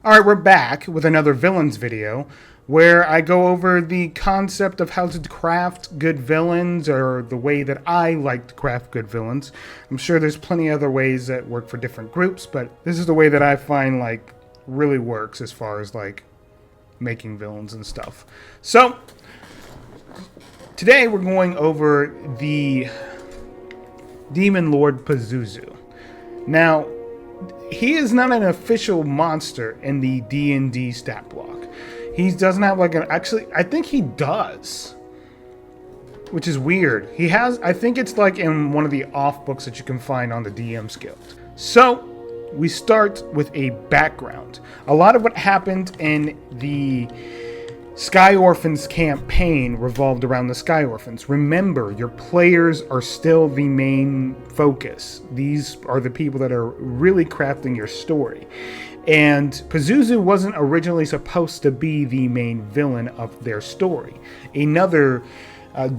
Alright, we're back with another villains video where I go over the concept of how to craft good villains, or the way that I like to craft good villains. I'm sure there's plenty of other ways that work for different groups, but this is the way that I find really works as far as making villains and stuff. So today we're going over the Demon Lord Pazuzu. Now, he is not an official monster in the D&D stat block. He doesn't have actually, I think he does, which is weird. He has, I think it's in one of the off books that you can find on the DM's Guild. So we start with a background. A lot of what happened in the Sky Orphans campaign revolved around the Sky Orphans. Remember, your players are still the main focus. These are the people that are really crafting your story. And Pazuzu wasn't originally supposed to be the main villain of their story. Another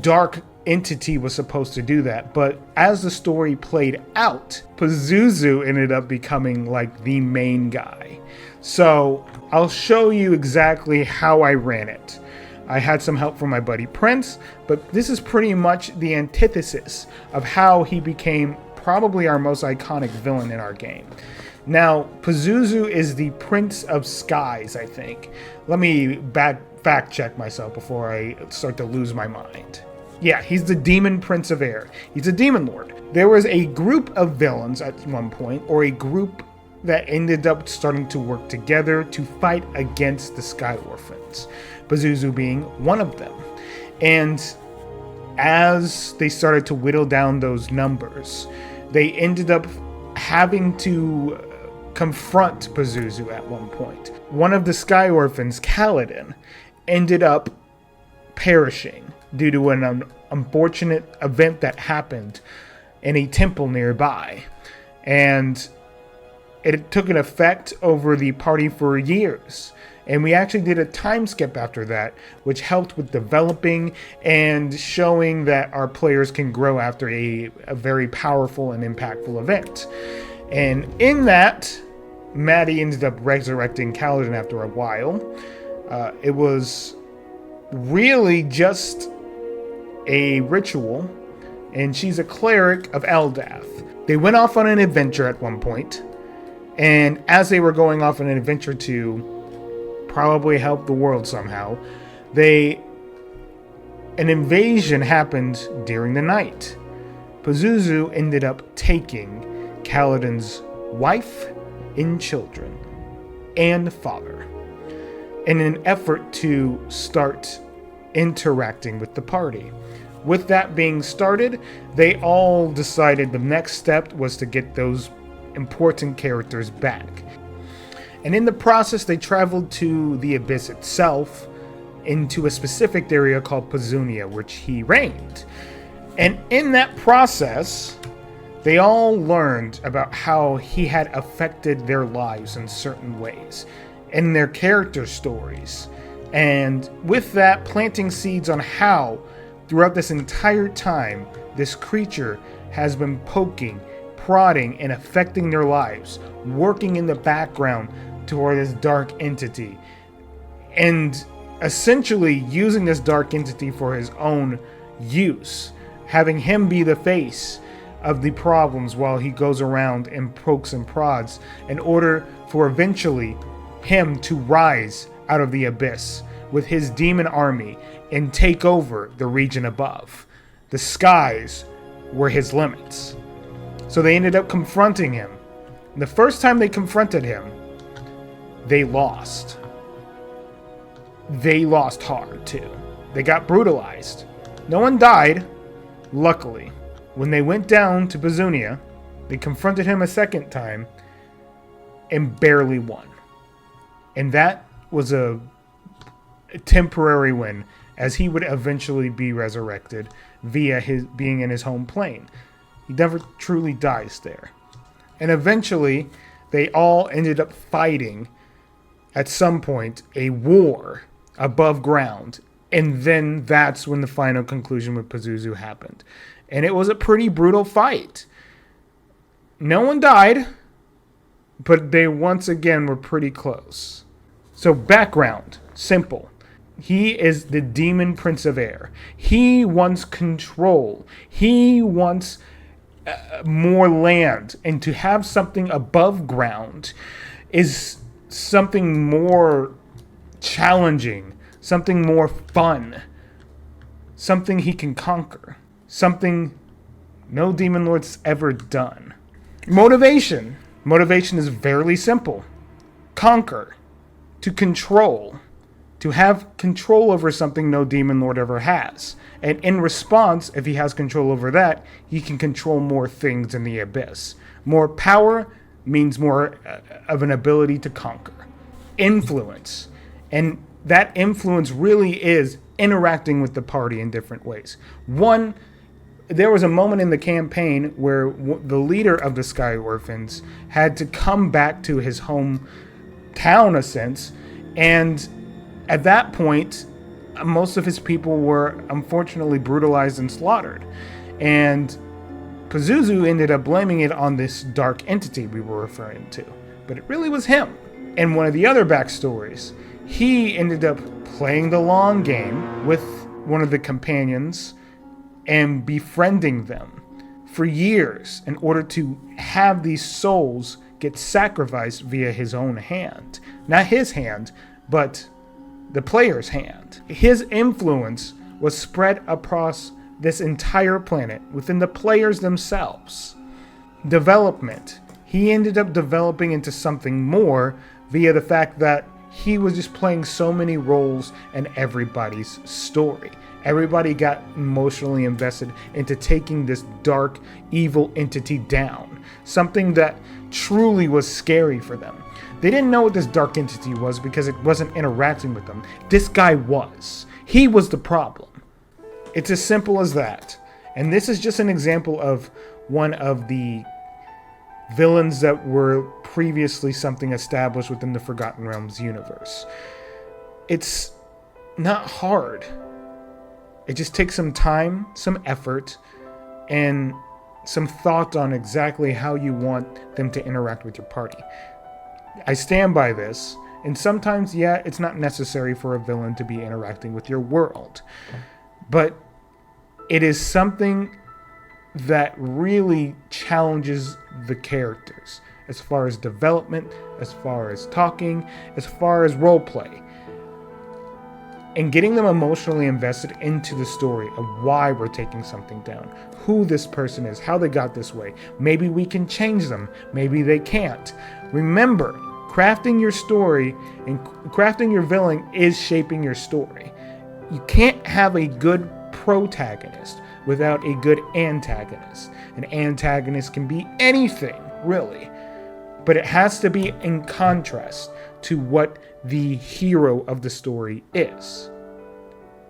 dark entity was supposed to do that, but as the story played out, Pazuzu ended up becoming the main guy. So I'll show you exactly how I ran it. I had some help from my buddy Prince, but this is pretty much the antithesis of how he became probably our most iconic villain in our game. Now, Pazuzu is the Prince of Skies, I think. Let me fact check myself before I start to lose my mind. Yeah, he's the Demon Prince of Air. He's a Demon Lord. There was a group of villains at one point, or a group that ended up starting to work together to fight against the Sky Orphans, Pazuzu being one of them. And as they started to whittle down those numbers, they ended up having to confront Pazuzu at one point. One of the Sky Orphans, Kaladin, ended up perishing due to an unfortunate event that happened in a temple nearby. And it took an effect over the party for years. And we actually did a time skip after that, which helped with developing and showing that our players can grow after a very powerful and impactful event. And in that, Maddie ended up resurrecting Kaladin after a while. It was really just a ritual, and she's a cleric of Eldath. They went off on an adventure at one point, and as they were going off on an adventure to probably help the world somehow, an invasion happened during the night. Pazuzu ended up taking Kaladin's wife and children and father in an effort to start interacting with the party. With that being started, they all decided the next step was to get those important characters back. And in the process, they traveled to the Abyss itself, into a specific area called Pazunia, which he reigned. And in that process, they all learned about how he had affected their lives in certain ways, in their character stories. And with that, planting seeds on how, throughout this entire time, this creature has been poking, prodding, and affecting their lives, working in the background toward this dark entity, and essentially using this dark entity for his own use, having him be the face of the problems while he goes around and pokes and prods in order for eventually him to rise out of the abyss with his demon army and take over the region above. The skies were his limits. So they ended up confronting him. And the first time they confronted him, they lost. They lost hard too. They got brutalized. No one died, luckily. When they went down to Pazunia, they confronted him a second time and barely won. And that was a temporary win, as he would eventually be resurrected via his being in his home plane. He never truly dies there. And eventually, they all ended up fighting, at some point, a war above ground. And then that's when the final conclusion with Pazuzu happened. And it was a pretty brutal fight. No one died, but they once again were pretty close. So background, simple. He is the demon prince of air. He wants control. He wants more land. And to have something above ground is something more challenging, something more fun, something he can conquer, something no demon lord's ever done. Motivation. Motivation is very simple. Conquer. To control. To have control over something no demon lord ever has. And in response, if he has control over that, he can control more things in the abyss. More power means more of an ability to conquer. Influence. And that influence really is interacting with the party in different ways. One, there was a moment in the campaign where the leader of the Sky Orphans had to come back to his hometown, a sense, and at that point, most of his people were unfortunately brutalized and slaughtered. And Pazuzu ended up blaming it on this dark entity we were referring to. But it really was him. In one of the other backstories, he ended up playing the long game with one of the companions and befriending them for years in order to have these souls get sacrificed via his own hand. Not his hand, but the player's hand. His influence was spread across this entire planet within the players themselves. Development. He ended up developing into something more via the fact that he was just playing so many roles in everybody's story. Everybody got emotionally invested into taking this dark, evil entity down. Something that truly was scary for them. They didn't know what this dark entity was because it wasn't interacting with them. This guy was. He was the problem. It's as simple as that. And this is just an example of one of the villains that were previously something established within the Forgotten Realms universe. It's not hard. It just takes some time, some effort, and some thought on exactly how you want them to interact with your party. I stand by this, and sometimes, yeah, it's not necessary for a villain to be interacting with your world. But it is something that really challenges the characters as far as development, as far as talking, as far as roleplay. And getting them emotionally invested into the story of why we're taking something down, who this person is, how they got this way. Maybe we can change them, maybe they can't. Remember, crafting your story and crafting your villain is shaping your story. You can't have a good protagonist without a good antagonist. An antagonist can be anything, really, but it has to be in contrast to what the hero of the story is.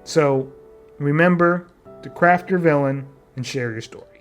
So remember to craft your villain and share your story.